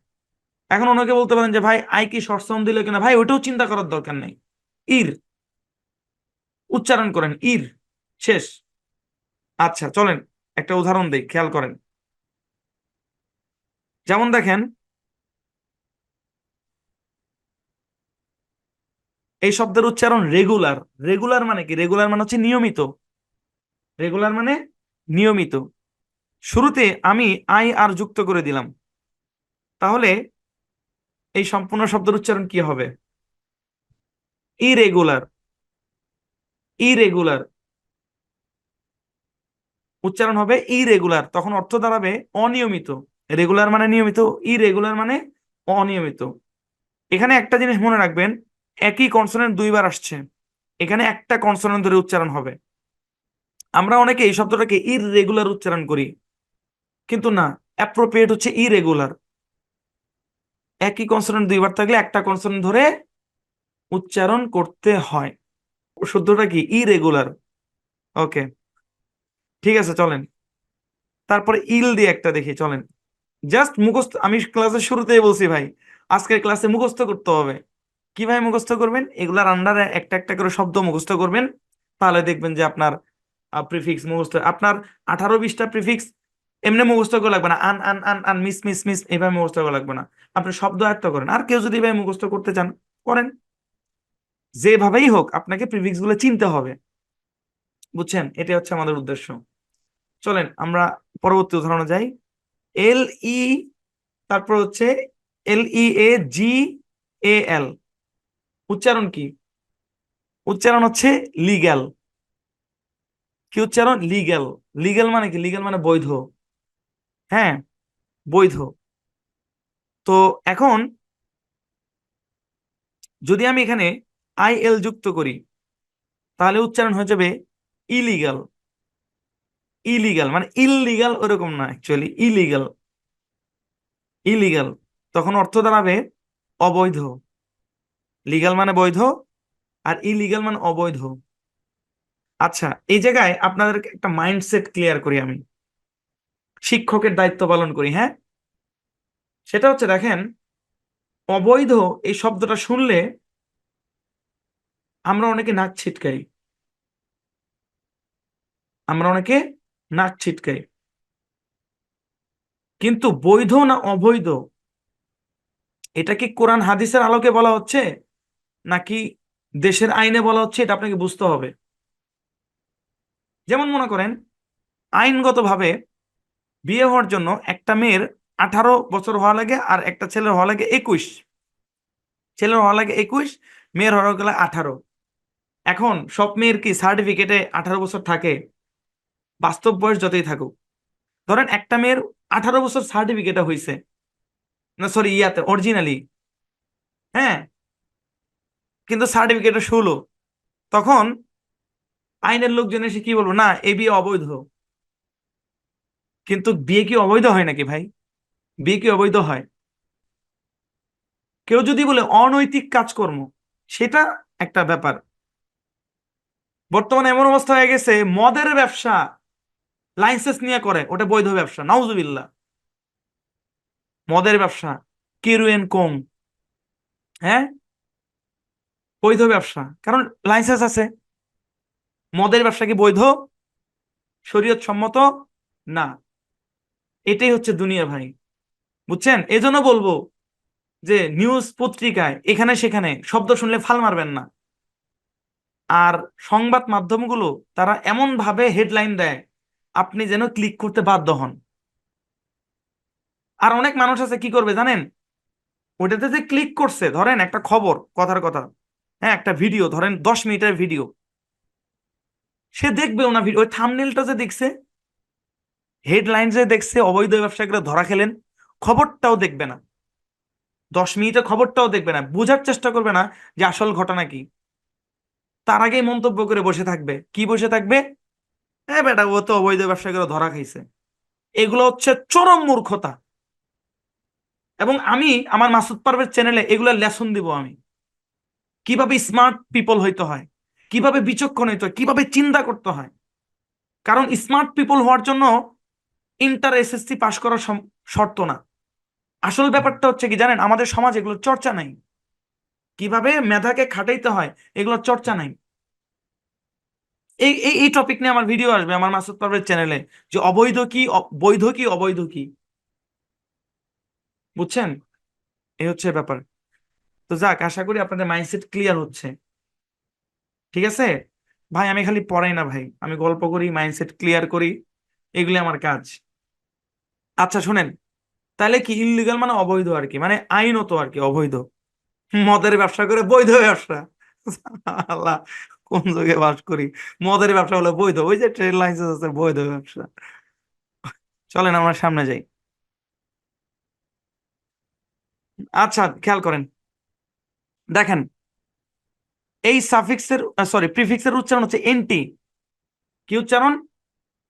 এখন অনেকে বলতে পারেন যে ভাই আই কি শর্ট সাউন্ড দিলে কিনা, ভাই ওইটাও চিন্তা করার দরকার নেই। ইর উচ্চারণ করেন, ইর, শেষ। আচ্ছা চলেন একটা উদাহরণ দেই, খেয়াল করেন। যেমন দেখেন, এই শব্দের উচ্চারণ রেগুলার। রেগুলার মানে কি? রেগুলার মানে হচ্ছে নিয়মিত। রেগুলার মানে নিয়মিত। শুরুতে আমি আই আর যুক্ত করে দিলাম, তাহলে এই সম্পূর্ণ শব্দের উচ্চারণ কি হবে? ইরেগুলার। ইরেগুলার উচ্চারণ হবে ইরেগুলার, তখন অর্থ দাঁড়াবে অনিয়মিত। রেগুলার মানে নিয়মিত, ইরেগুলার মানে অনিয়মিত। এখানে একটা জিনিস মনে রাখবেন, একই কনসোনেন্ট দুইবার আসছে, এখানে একটা কনসোনেন্ট ধরে উচ্চারণ হবে। আমরা অনেকে এই শব্দটাকে ইররেগুলার উচ্চারণ করি, কিন্তু না, অ্যাপ্রোপ্রিয়েট হচ্ছে ইরেগুলার। একই কনসোনেন্ট দুইবার থাকলে একটা কনসোনেন্ট ধরে উচ্চারণ করতে হয়। শুদ্ধটা কি? ইরেগুলার। ওকে, ঠিক আছে চলেন তারপরে ইল দিয়ে একটা দেখি, চলেন। জাস্ট মুখস্থ, আমি ক্লাসের শুরুতেই বলছি ভাই, আজকের ক্লাসে মুখস্থ করতে হবে। কিভাবে মুখস্থ করবেন? এগুলার আন্ডারে একটা একটা করে শব্দ মুখস্থ করবেন, তাহলে দেখবেন যে আপনার প্রিফিক্স মুখস্থ, আপনার 18-20টা প্রিফিক্স এমনি মুখস্থ করে লাগবে না, আন আন আন আন, মিস মিস মিস, এইভাবে মুখস্থ করে লাগবে না। আপনি শব্দ আয়ত্ত করেন, আর কেউ যদি এইভাবে মুখস্থ করতে চান করেন, যেভাবেই হোক আপনাকে প্রিফিক্স গুলো চিনতে হবে, বুঝছেন? এটা হচ্ছে আমাদের উদ্দেশ্য। চলেন আমরা পরবর্তী উদাহরণে যাই। এল ই, তারপর হচ্ছে LEAGAL, উচ্চারণ কি? উচ্চারণ হচ্ছে লিগ্যাল। কি উচ্চারণ? লিগ্যাল। লিগ্যাল মানে কি? লিগ্যাল মানে বৈধ। হ্যাঁ, বৈধ। তো এখন যদি আমি এখানে IL যুক্ত করি তাহলে উচ্চারণ হয়ে যাবে ইলিগাল। ইলিগাল মানে ইললিগাল ওরকম না, অ্যাকচুয়ালি ইলিগাল। ইলিগাল, তখন অর্থ দাঁড়াবে অবৈধ। লিগাল মানে বৈধ, আর ইলিগাল মানে অবৈধ। আচ্ছা, এই জায়গায় আপনাদের একটা মাইন্ডসেট ক্লিয়ার করি আমি, শিক্ষকের দায়িত্ব পালন করি, হ্যাঁ। সেটা হচ্ছে দেখেন, অবৈধ এই শব্দটা শুনলে আমরা অনেকে নাক ছিটকাই। আমরা অনেকে নাক ছিটকাই। কিন্তু বৈধ না অবৈধ, এটা কি কোরআন হাদিসের আলোকে বলা হচ্ছে নাকি দেশের আইনে বলা হচ্ছে, এটা আপনাকে বুঝতে হবে। যেমন মনে করেন, আইনগতভাবে বিয়ে হওয়ার জন্য একটা মেয়ের 18 বছর হওয়া লাগে, আর একটা ছেলের হওয়া লাগে 21। ছেলের হওয়া লাগে 21, মেয়ের হওয়া গেলে 18। এখন সব মেয়ের কি সার্টিফিকেটে 18 বছর থাকে? বাস্তব বয়স যতই থাকুক, ধরেন একটা মেয়ের 18 বছর সার্টিফিকেটে হয়েছে, না সরি ইয়াতে অরিজিনালি, হ্যাঁ, কিন্তু সার্টিফিকেটে 16, তখন আইনের লোকজন এসে কি বলবো, না এই বিয়ে অবৈধ। কিন্তু বিয়ে কি অবৈধ হয় নাকি ভাই? বিয়ে কি অবৈধ হয়? কেউ যদি বলে অনৈতিক কাজকর্ম, সেটা একটা ব্যাপার। বর্তমানে এমন অবস্থা হয়ে গেছে, মদের ব্যবসা লাইসেন্স নিয়ে করে, ওটা বৈধ ব্যবসা, নাউজুবিল্লাহ। মদের ব্যবসা, কিরুয়েন কোং, হ্যাঁ, বৈধ ব্যবসা, কারণ লাইসেন্স আছে। মদের ব্যবসা কি বৈধ? শরীয়ত সম্মত না। এটাই হচ্ছে দুনিয়া ভাই, বুঝছেন? এজন্য বলবো যে নিউজ পত্রিকায় এখানে সেখানে শব্দ শুনলে ফাল মারবেন না। আর সংবাদ মাধ্যমগুলো তারা এমন ভাবে হেডলাইন দেয়, আপনি যেন ক্লিক করতে বাধ্য হন। আর অনেক মানুষ আছে কি করবে জানেন, ওটাতে যে ক্লিক করছে, ধরেন একটা খবর, কথার কথা, হ্যাঁ, একটা ভিডিও, ধরেন 10 মিনিটের ভিডিও, সে দেখবেও না ভিডিও, ওই থাম্বনেলটা যে দেখছে, হেডলাইন যে দেখছে অবৈধ ব্যবসায়ীরা ধরা খেলেন, খবরটাও দেখবে না, 10 মিনিটের খবরটাও দেখবে না, বোঝার চেষ্টা করবে না যে আসল ঘটনা কি। তার আগেই মন্তব্য করে বসে থাকবে, কি বসে থাকবে, হ্যাঁ বেটা ও তো অবৈধ ব্যবসায়ীরা ধরা খাইছে। এগুলো হচ্ছে চরম মূর্খতা। এবং আমি আমার মাসুদ পারভেজ চ্যানেলে এগুলো লেসন দিব আমি, কিভাবে স্মার্ট পিপল হইতে হয়, কিভাবে বিচক্ষণ হইতে হয়, কিভাবে চিন্তা করতে হয়। কারণ স্মার্ট পিপল হওয়ার জন্য ইন্টার এসএসসি পাশ করা শর্ত না। আসল ব্যাপারটা হচ্ছে কি জানেন, আমাদের সমাজ এগুলো চর্চা নাই, কিভাবে মেধাকে খাটাইতে হয় এগুলো চর্চা নাই। এই এই এই টপিক নিয়ে আমার ভিডিও আসবে আমার মাসুদ পারভেজ চ্যানেলে, যে অবৈধ কি, বৈধ কি, অবৈধ কি, বুঝছেন? এই হচ্ছে ব্যাপার। তো যাক, আশা করি আপনাদের মাইন্ডসেট ক্লিয়ার হচ্ছে। ঠিক আছে ভাই, আমি খালি পড়াই না ভাই, আমি গল্প করি, মাইন্ডসেট ক্লিয়ার করি, এগুলি আমার কাজ। আচ্ছা শুনেন, তাহলে কি ইললিগাল মানে অবৈধ আর কি, মানে আইনত আর কি অবৈধ। মদের ব্যবসা করে বৈধ ব্যবসা? আল্লাহ, কোন যুগে বাস করি! মদের ব্যবসা হলো বৈধ, ওই যে ট্রেড লাইসেন্স আছে, বৈধ ব্যবসা। চলেন আমরা সামনে যাই। আচ্ছা খেয়াল করেন, দেখেন, এই সাফিক্সের সরি প্রিফিক্সের উচ্চারণ হচ্ছে এনটি। কি উচ্চারণ?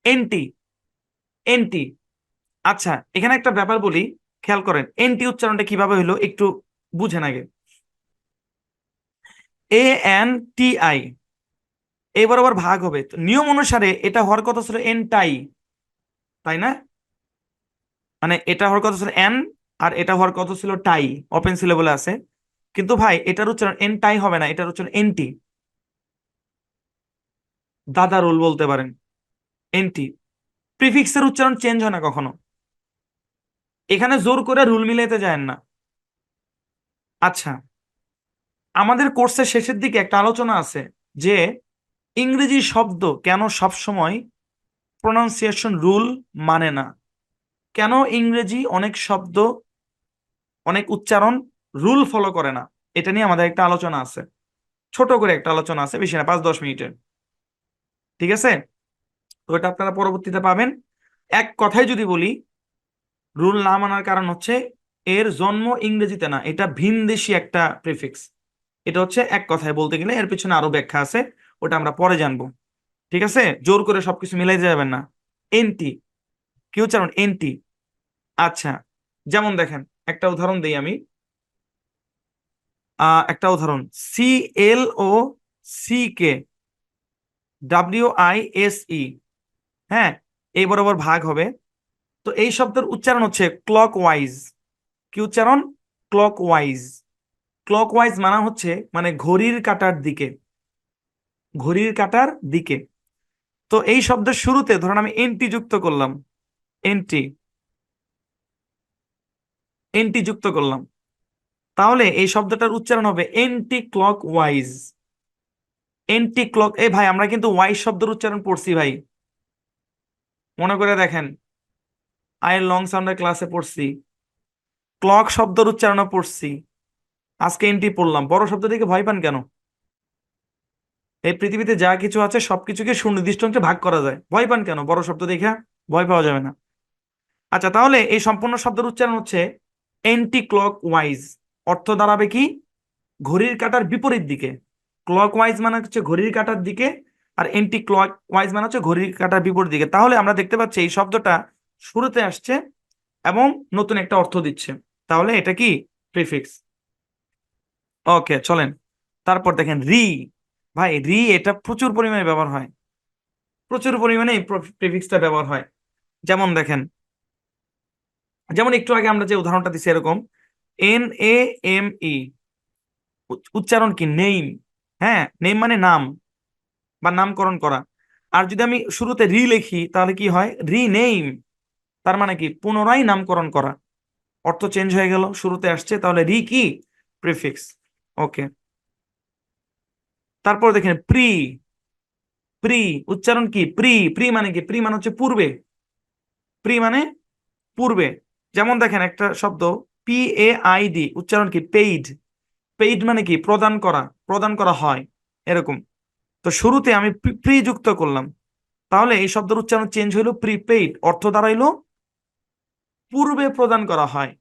এনটি, এনটি। আচ্ছা, এখানে একটা ব্যাপার বলি, খেয়াল করেন এনটি উচ্চারণটা কিভাবে হলো একটু বুঝেন আগে। ANTI, এই বরাবর ভাগ হবে, তো নিয়ম অনুসারে এটা হওয়ার কথা ছিল এনটাই, তাই না? মানে এটা হওয়ার কথা ছিল এন, আর এটা হওয়ার কথা ছিল টাই, ওপেন সিলেবলে আছে। কিন্তু ভাই এটার উচ্চারণ এন টাই হবে না, এটার উচ্চারণ এনটি। দাদা রুল বলতে পারেন, এনটি। প্রিফিক্সের উচ্চারণ চেঞ্জ হয় না কখনো, এখানে জোর করে রুল মিলাইতে যায় না। আচ্ছা, আমাদের কোর্সের শেষের দিকে একটা আলোচনা আছে যে ইংরেজি শব্দ কেন সব সময় প্রনাউন্সিয়েশন রুল মানে না, কেন ইংরেজি অনেক শব্দ, অনেক উচ্চারণ রুল ফলো করে না। এটা নিয়ে আমাদের একটা আলোচনা আছে, ছোট করে একটা আলোচনা আছে, বেশি না, 5-10 মিনিটের। ঠিক আছে, তো এটা আপনারা পরবর্তীতে পাবেন। এক কথায় যদি বলি, রুল না মানার কারণ হচ্ছে এর জন্ম ইংরেজিতে না, এটা ভিনদেশী একটা প্রিফিক্স। এটা হচ্ছে এক কথায় বলতে গেলে, এর পিছনে আরো ব্যাখ্যা আছে, ওটা আমরা পরে জানবো। ঠিক আছে, জোর করে সবকিছু মিলাই যাবেন না। এনটি, কি উচ্চারণ? এনটি। আচ্ছা, যেমন দেখেন, একটা উদাহরণ দিই আমি, একটা উদাহরণ, CLOCKWISE, হ্যাঁ, এই বরাবর ভাগ হবে। তো এই শব্দের উচ্চারণ হচ্ছে ক্লক ওয়াইজ। কি উচ্চারণ? Clock wise. ক্লক ওয়াইজ মানে হচ্ছে মানে ঘড়ির কাঁটার দিকে, ঘড়ির কাঁটার দিকে। তো এই শব্দের শুরুতে ধরুন আমি এনটি যুক্ত করলাম, এনটি এনটি যুক্ত করলাম, তাহলে এই শব্দটার উচ্চারণ হবে anti clock wise. Anti clock, এই ভাই আমরা কিন্তু ওয়াইজ শব্দের উচ্চারণ পড়ছি ভাই, মনে করে দেখেন, আই লং সাউন্ডের ক্লাসে পড়ছি, ক্লক শব্দের উচ্চারণও পড়ছি, আজকে এন্টি পড়লাম। বড় শব্দ দেখে ভয় পান কেন? এই পৃথিবীতে যা কিছু আছে সবকিছুকে সুনির্দিষ্ট অংশে ভাগ করা যায়, ভয় পান কেন? বড় শব্দ দেখে ভয় পাওয়া যাবে না। আচ্ছা, তাহলে এই সম্পূর্ণ শব্দের উচ্চারণ হচ্ছে এন্টি ক্লক ওয়াইজ। অর্থ দাঁড়াবে কি? ঘড়ির কাঁটার বিপরীত দিকে। ক্লক ওয়াইজ মানে হচ্ছে ঘড়ির কাঁটার দিকে, আর এন্টি ক্লক ওয়াইজ মানে হচ্ছে ঘড়ির কাঁটার বিপরীত দিকে। তাহলে আমরা দেখতে পাচ্ছি এই শব্দটা শুরুতে আসছে এবং নতুন একটা অর্থ দিচ্ছে, তাহলে এটা কি? প্রিফিক্স। ওকে, চলেন তারপর দেখেন রি। ভাই রি এটা প্রচুর পরিমাণে ব্যবহার হয়, প্রচুর পরিমাণে এই প্রিফিক্সটা ব্যবহার হয়। যেমন দেখেন, যেমন একটু আগে আমরা যে উদাহরণটা দিচ্ছি এরকম, NAME, উচ্চারণ কি? নেইম। হ্যাঁ, নেইম মানে নাম বা নামকরণ করা। আর যদি আমি শুরুতে রি লিখি তাহলে কি হয়? রিনেইম, তার মানে কি? পুনরায় নামকরণ করা। অর্থ চেঞ্জ হয়ে গেল, শুরুতে আসছে, তাহলে রি কি? প্রিফিক্স। ওকে, তারপর দেখেন প্রি। প্রি উচ্চারণ কি? প্রি। প্রি মানে কি? প্রি মানে হচ্ছে পূর্বে। প্রি মানে পূর্বে। যেমন দেখেন একটা শব্দ PAID, উচ্চারণ কি? পেইড। পেইড মানে কি? প্রদান করা, প্রদান করা হয়, এরকম। তো শুরুতে আমি প্রি যুক্ত করলাম, তাহলে এই শব্দের উচ্চারণ চেঞ্জ হইলো প্রিপেইড। অর্থ দাঁড়াইলো পূর্বে প্রদান করা হয়,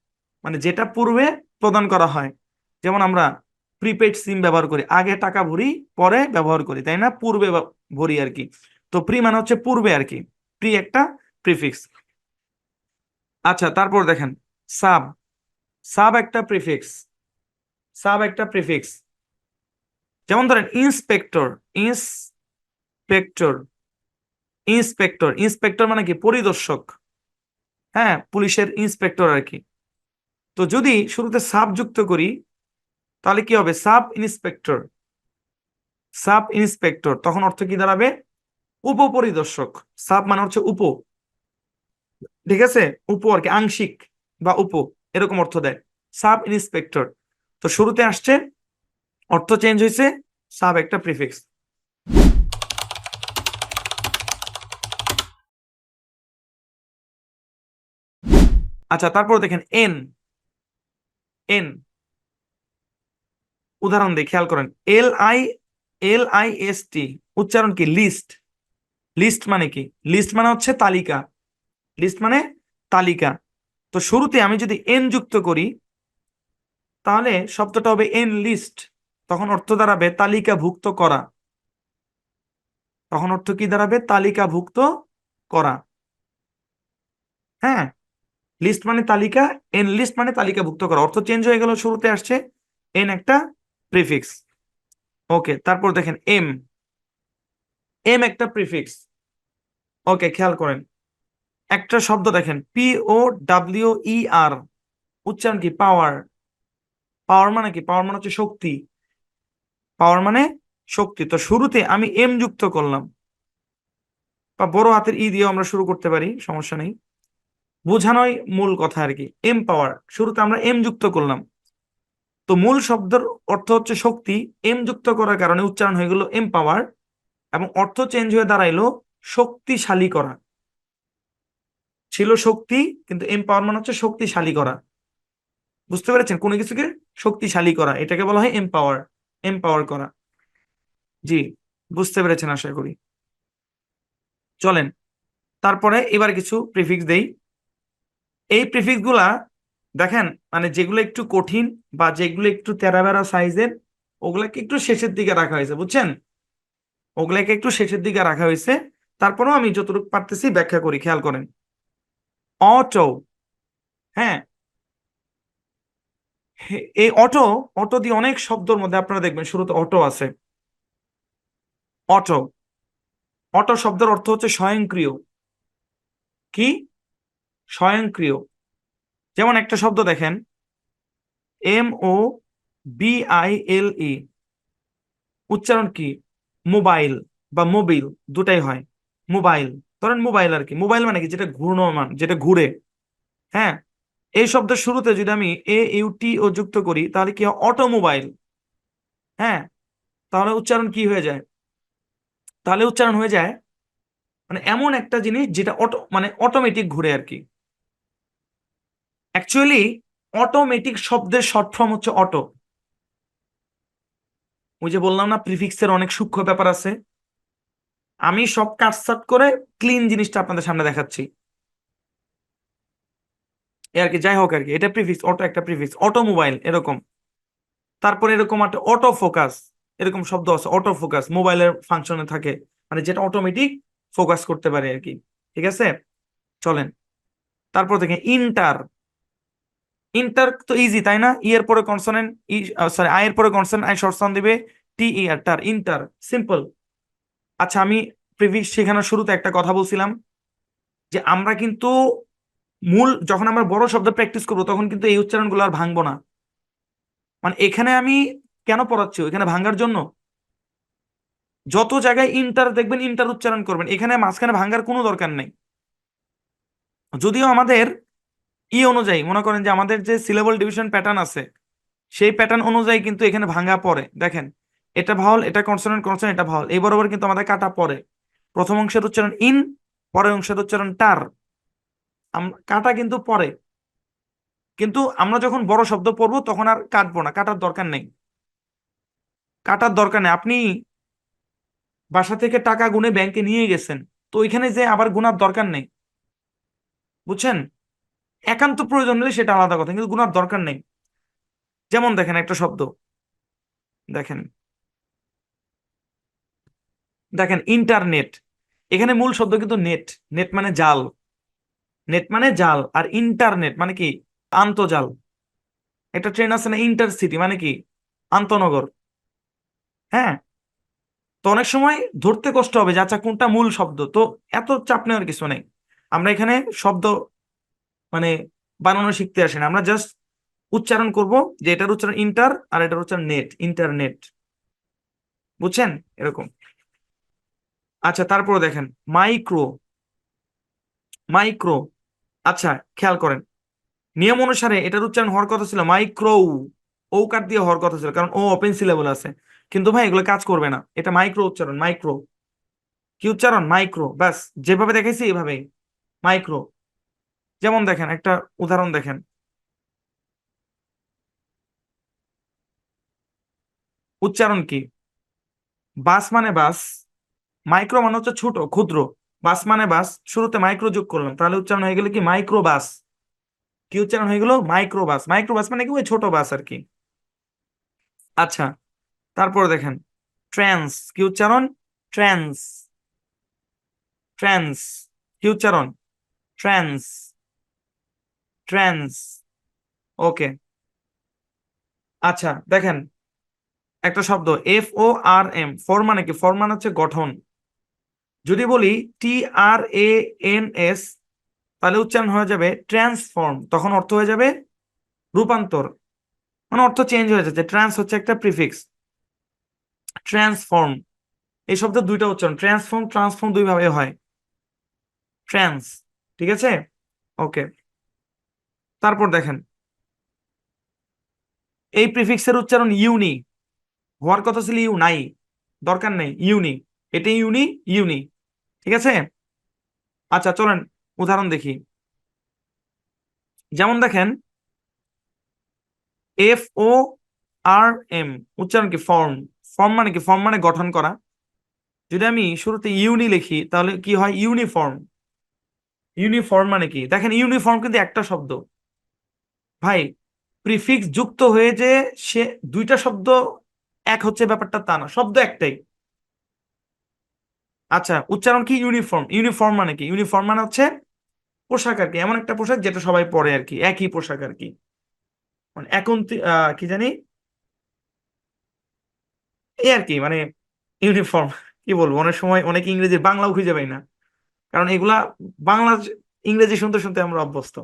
মানে যেটা পূর্বে প্রদান করা হয়। যেমন আমরা প্রিপেইড সিম ব্যবহার করি, আগে টাকা ভরি পরে ব্যবহার করি, তাই না? পূর্বে ভরি আর কি। তো প্রি মানে হচ্ছে পূর্বে আর কি। প্রি একটা প্রিফিক্স। আচ্ছা, তারপর দেখেন সাব। সাব একটা প্রিফিক্স। সাব একটা প্রিফিক্স। যেমন ধরেন ইন্সপেক্টর। ইন্সপেক্টর, ইন্সপেক্টর, ইন্সপেক্টর মানে কি? পরিদর্শক। হ্যাঁ, পুলিশের ইন্সপেক্টর আর কি। তো যদি শুরুতে সাব যুক্ত করি তাহলে কি হবে? Sub inspector. সাব ইন্সপেক্টর, তখন অর্থ কি দাঁড়াবে? উপপরিদর্শক। সাব মানে হচ্ছে উপ, ঠিক আছে? উপ আর কি, আংশিক বা উপ, এরকম অর্থ দেয় সাব ইন্সপেক্টর। তো শুরুতে আসছে, অর্থ চেঞ্জ হয়েছে, সাব একটা প্রিফিক্স। আচ্ছা, তারপর দেখেন এন। এন উদাহরণ দিয়ে খেয়াল করেন, LIST, উচ্চারণ কি? লিস্ট। লিস্ট মানে কি? লিস্ট মানে হচ্ছে তালিকা। লিস্ট মানে তালিকা। তো শুরুতে আমি যদি এন যুক্ত করি তাহলে শব্দটা হবে এন লিস্ট। তখন অর্থ দাঁড়াবে তালিকাভুক্ত করা। তখন অর্থ কি দাঁড়াবে? তালিকাভুক্ত করা। হ্যাঁ, লিস্ট মানে তালিকা, এন লিস্ট মানে তালিকাভুক্ত করা। অর্থ চেঞ্জ হয়ে গেল, শুরুতে আসছে এন একটা প্রিফিক্স। ওকে, তারপর দেখেন এম। এম একটা প্রিফিক্স। ওকে, খেয়াল করেন একটা শব্দ দেখেন POWER, উচ্চারণ কি? পাওয়ার। পাওয়ার মানে কি? পাওয়ার মানে হচ্ছে শক্তি। পাওয়ার মানে শক্তি। তো শুরুতে আমি এম যুক্ত করলাম, বা বড় হাতের ই দিয়েও আমরা শুরু করতে পারি, সমস্যা নেই, বোঝানোই মূল কথা আর কি। এম পাওয়ার, শুরুতে আমরা এম যুক্ত করলাম, তো মূল শব্দের অর্থ হচ্ছে শক্তি। এম যুক্ত করার কারণে উচ্চারণ হয়ে গেল এম পাওয়ার, এবং অর্থ চেঞ্জ হয়ে দাঁড়াইলো শক্তিশালী করা। ছিল শক্তি, কিন্তু এম পাওয়ার মানে হচ্ছে শক্তিশালী করা। বুঝতে পেরেছেন? কোনো কিছুকে শক্তিশালী করা, এটাকে বলা হয় এম্পাওয়ার। এম্পাওয়ার করা। জি, বুঝতে পেরেছেন আশা করি। চলেন তারপরে এবার কিছু প্রিফিক্স দেই। এই প্রিফিক্স গুলা দেখেন, মানে যেগুলো একটু কঠিন বা যেগুলো একটু তেরা বেড়া সাইজের, ওগুলাকে একটু শেষের দিকে রাখা হয়েছে, বুঝছেন? ওগুলাকে একটু শেষের দিকে রাখা হয়েছে। তারপরেও আমি যতটুকু পারতেছি ব্যাখ্যা করি, খেয়াল করেন। অটো। হ্যাঁ, এই অটো, অটো দিয়ে অনেক শব্দের মধ্যে আপনারা দেখবেন শুরুতে অটো আছে। অটো, অটো শব্দের অর্থ হচ্ছে স্বয়ংক্রিয়। কি? স্বয়ংক্রিয়। যেমন একটা শব্দ দেখেন MOBILE, উচ্চারণ কি? মোবাইল বা মোবিল, দুটাই হয়। মোবাইল, ধরেন মোবাইল আর কি, মোবাইল মানে কি, যেটা ঘূর্ণমান, যেটা ঘুরে। হ্যাঁ, এই শব্দের শুরুতে যদি আমি এ ইউ টি ও যুক্ত করি তাহলে কি হয়, অটোমোবাইল। হ্যাঁ, তাহলে উচ্চারণ কি হয়ে যায়, তাহলে উচ্চারণ হয়ে যায় মানে এমন একটা জিনিস যেটা অটো মানে অটোমেটিক ঘুরে আর কি। অ্যাকচুয়ালি অটোমেটিক শব্দের শর্ট ফর্ম হচ্ছে অটো। ওই যে বললাম না, প্রিফিক্সের অনেক সূক্ষ্ম ব্যাপার আছে। আমি সব কাটছাট করে ক্লিন জিনিসটা আপনাদের সামনে দেখাচ্ছি এ আর কি। যাই হোক আর কি, এটা প্রিফিক্স, অটো একটা প্রিফিক্স, অটোমোবাইল এরকম। তারপরে এরকম একটা অটো ফোকাস, এরকম শব্দ আছে, অটো ফোকাস মোবাইলের ফাংশনে থাকে, মানে যেটা অটোমেটিক ফোকাস করতে পারে আর কি। ঠিক আছে, চলেন তারপর দেখেন ইন্টার। ইন্টার তো ইজি তাই না, ই এর পরে কনসোনেন্ট, ই সরি আই এর পরে কনসোনেন্ট, আই শর্ট সাউন্ড দিবে, টি ই আর, টার, ইন্টার, সিম্পল। আচ্ছা, আমি প্রিভিয়াস শেখানোর শুরুতে একটা কথা বলছিলাম যে আমরা কিন্তু মূল যখন আমরা বড় শব্দ প্র্যাকটিস করবো তখন কিন্তু এই উচ্চারণগুলো আর ভাঙবো না। মানে এখানে আমি কেন পড়াচ্ছি, এখানে ভাঙার জন্য। যত জায়গায় ইন্টার দেখবেন ইন্টার উচ্চারণ করবেন, এখানে মাঝখানে ভাঙার কোনো দরকার নেই। যদিও আমাদের ই অনুযায়ী মনে করেন যে আমাদের যে সিলেবল ডিভিশন প্যাটার্ন আছে সেই প্যাটার্ন অনুযায়ী কিন্তু এখানে ভাঙা পড়ে। দেখেন, এটা ভাওয়াল, এটা কনসোনেন্ট, কনসোনেন্ট, এটা ভাওয়াল, এই বরাবর কিন্তু আমাদের কাটা পড়ে। প্রথম অংশের উচ্চারণ ইন, পরের অংশের উচ্চারণ টার, কাটা কিন্তু পড়ে। কিন্তু আমরা যখন বড় শব্দ পড়বো তখন আর কাটবো না, কাটার দরকার নেই, কাটার দরকার নেই। আপনি বাসা থেকে টাকা গুনে ব্যাংকে নিয়ে গেছেন, তো ওইখানে যে আবার গুনার দরকার নেই, বুঝছেন। একান্ত প্রয়োজন হলে সেটা আলাদা কথা, কিন্তু গুনার দরকার নেই। যেমন দেখেন একটা শব্দ, দেখেন, দেখেন ইন্টারনেট, এখানে মূল শব্দ কিন্তু নেট। নেট মানে জাল, নেট মানে জাল, আর ইন্টারনেট মানে কি, আন্তজাল। একটা ট্রেন আছে না, ইন্টারসিটি মানে কি, আন্তনগর। হ্যাঁ, তো অনেক সময় ধরতে কষ্ট হবে যে আচ্ছা কোনটা মূল শব্দ, তো এত চাপ নেওয়ার কিছু নেই। আমরা এখানে শব্দ মানে বানানো শিখতে আসি না, আমরা জাস্ট উচ্চারণ করব যে এটার উচ্চারণ ইন্টার আর এটার উচ্চারণ নেট, ইন্টারনেট, বুঝছেন, এরকম। আচ্ছা, তারপরে দেখেন মাইক্রো, মাইক্রো। আচ্ছা, খেয়াল করেন, নিয়ম অনুসারে এটার উচ্চারণ হওয়ার কথা ছিল মাইক্রো, ঔকার দিয়ে হওয়ার কথা ছিল, কারণ ও ওপেন সিলেবল আছে। কিন্তু ভাই এগুলো কাজ করবে না, এটা মাইক্রো উচ্চারণ, মাইক্রো। কি উচ্চারণ, মাইক্রো, ব্যাস, যেভাবে দেখেছি এভাবেই মাইক্রো। যেমন দেখেন একটা উদাহরণ দেখেন, উচ্চারণ কি, বাস মানে বাস, মাইক্রো মানে হচ্ছে ছোট ক্ষুদ্র, বাস মানে বাস, শুরুতে মাইক্রো যোগ করলাম, তাহলে উচ্চারণ হয়ে গেল কি, মাইক্রো বাস। কি উচ্চারণ হয়ে গেল, মাইক্রো বাস। মাইক্রো বাস মানে কি, ওই ছোট বাস আর কি। আচ্ছা, তারপর দেখেন ট্রান্স, কি উচ্চারণ, ট্রান্স, ট্রান্স, কি উচ্চারণ, ট্রান্স, ট্রান্স। ওকে, আচ্ছা দেখেন একটা শব্দ F O R M, for মানে কি, ফর মানে হচ্ছে গঠন। যদি বলি টি আর এ এন এস, তাহলে উচ্চারণ হয়ে যাবে ট্রান্সফর্ম, তখন অর্থ হয়ে যাবে রূপান্তর, মানে অর্থ চেঞ্জ হয়ে যাচ্ছে। ট্রান্স হচ্ছে একটা প্রিফিক্স, ট্রান্সফর্ম, এই শব্দের দুইটা উচ্চারণ, ট্রান্সফর্ম ট্রান্সফর্ম দুই ভাবে হয়, ট্রান্স। ঠিক আছে, ওকে। তারপর দেখেন এই প্রিফিক্সের উচ্চারণ ইউনি, হওয়ার কথা ছিল ইউ নাই, দরকার নেই, ইউনি, এটা ইউনি, ইউনি। ঠিক আছে, আচ্ছা চলেন উদাহরণ দেখি। যেমন দেখেন এফ ও আর এম, উচ্চারণ কি, ফর্ম। ফর্ম মানে কি, ফর্ম মানে গঠন করা। যদি আমি শুরুতে ইউনি লিখি তাহলে কি হয়, ইউনিফর্ম। ইউনিফর্ম মানে কি, দেখেন ইউনিফর্ম কিন্তু একটা শব্দ ভাই, প্রিফিক্স যুক্ত হয়ে যে সে দুইটা শব্দ এক হচ্ছে ব্যাপারটা তা না, শব্দ একটাই। আচ্ছা, উচ্চারণ কি, ইউনিফর্ম। ইউনিফর্ম মানে কি, ইউনিফর্ম মানে হচ্ছে পোশাক আর কি, এমন একটা পোশাক যেটা সবাই পরে আর কি, একই পোশাক আর কি। মানে এখন কি জানি, এই আর কি, মানে ইউনিফর্ম। কি বলবো, অনেক সময় অনেক ইংরেজি বাংলাও খুঁজে পাই না, কারণ এগুলা বাংলা ইংরেজি শুনতে শুনতে আমরা অভ্যস্ত।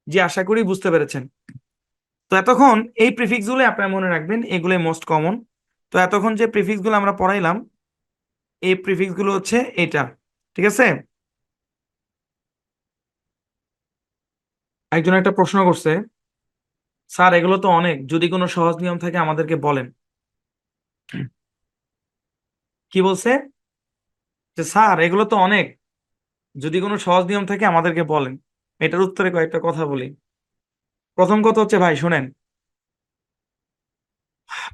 জি, আশা করি বুঝতে পেরেছেন। তো এতক্ষণ এই প্রিফিক্স গুলো আপনারা মনে রাখবেন, এগুলোই মোস্ট কমন। তো এতক্ষণ যে প্রিফিক্স গুলো আমরা পড়াইলাম, এই প্রিফিক্স গুলো হচ্ছে এটা, ঠিক আছে। একজন একটা প্রশ্ন করছে, স্যার এগুলো তো অনেক, যদি কোনো সহজ নিয়ম থাকে আমাদেরকে বলেন। কি বলছে? যে স্যার এগুলো তো অনেক, যদি কোনো সহজ নিয়ম থাকে আমাদেরকে বলেন। এটার উত্তরে কয়েকটা কথা বলি। প্রথম কথা হচ্ছে ভাই শুনেন,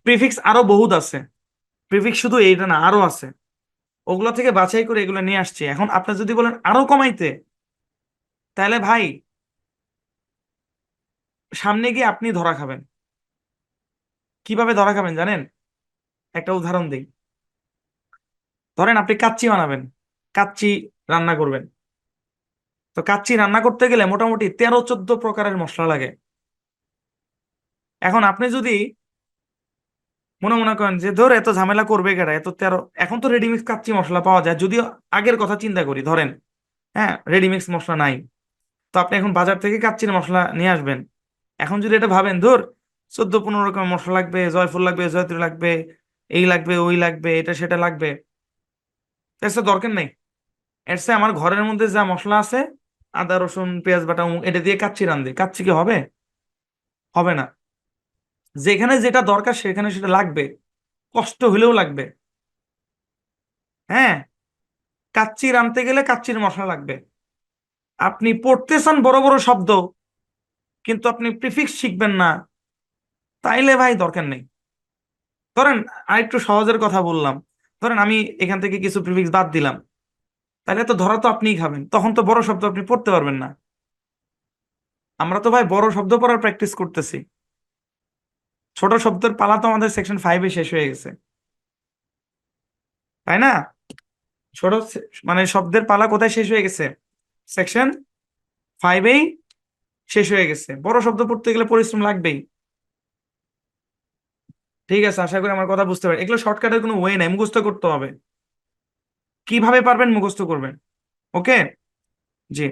প্রিফিক্স আরো বহুত আছে। প্রিফিক্স শুধু এইটা না, আরো আছে। ওগুলো থেকে বাছাই করে এগুলো নিয়ে আসছি। এখন আপনি যদি বলেন আরো কমাইতে, তাহলে ভাই সামনে গিয়ে আপনি ধরা খাবেন। কিভাবে ধরা খাবেন জানেন? একটা উদাহরণ দিই। ধরেন আপনি কাচ্চি বানাবেন, কাচ্চি রান্না করবেন। তো কাচ্চি রান্না করতে গেলে মোটামুটি 13-14 প্রকারের মশলা লাগে। এখন আপনি যদি মনে মনে করেন যে ধর এত ঝামেলা করবে কেডা, এত 13, এখন তো রেডিমিক্স কাচ্চি মশলা পাওয়া যায়, যদিও আগের কথা চিন্তা করি, ধরেন হ্যাঁ রেডিমিক্স মশলা নাই, তো আপনি এখন বাজার থেকে কাচ্চির মশলা নিয়ে আসবেন। এখন যদি এটা ভাবেন ধর 14-15 রকম মশলা লাগবে, জয়ফল লাগবে, জয়ত্রী লাগবে, এই লাগবে ওই লাগবে, এটা সেটা লাগবে, এর তো দরকার নেই। এর চেয়ে আমার ঘরের মধ্যে যা মশলা আছে, আদা রসুন পেঁয়াজ বাটা এটা দিয়ে কাচ্চি রান্ধে, কাচ্চি কি হবে? হবে না। যেখানে যেটা দরকার সেখানে সেটা লাগবে, কষ্ট হলেও লাগবে। হ্যাঁ, কাচ্চি রাঁধতে গেলে কাচ্চির মশলা লাগবে। আপনি পড়তেছেন বড় বড় শব্দ, কিন্তু আপনি প্রিফিক্স শিখবেন না, তাইলে ভাই দরকার নেই। ধরেন আরেকটু সহজের কথা বললাম, ধরেন আমি এখান থেকে কিছু প্রিফিক্স বাদ দিলাম, তাহলে তো ধরা তো আপনিই খাবেন, তখন তো বড় শব্দ আপনি পড়তে পারবেন না। আমরা তো ভাই বড় শব্দ পড়ার প্র্যাকটিস করতেছি, ছোট শব্দের পালা তো আমাদের সেকশন 5-এ শেষ হয়ে গেছে, তাই না? ছোট মানে শব্দের পালা কোথায় শেষ হয়ে গেছে? সেকশন 5-এই শেষ হয়ে গেছে। বড় শব্দ পড়তে গেলে পরিশ্রম লাগবেই। ঠিক আছে, আশা করি আমার কথা বুঝতে পারেন। এগুলো শর্টকাটের কোনো ওয়ে নাই, মুখস্থ করতে হবে। কিভাবে পারবেন মুখস্থ করবেন। ওকে। জি।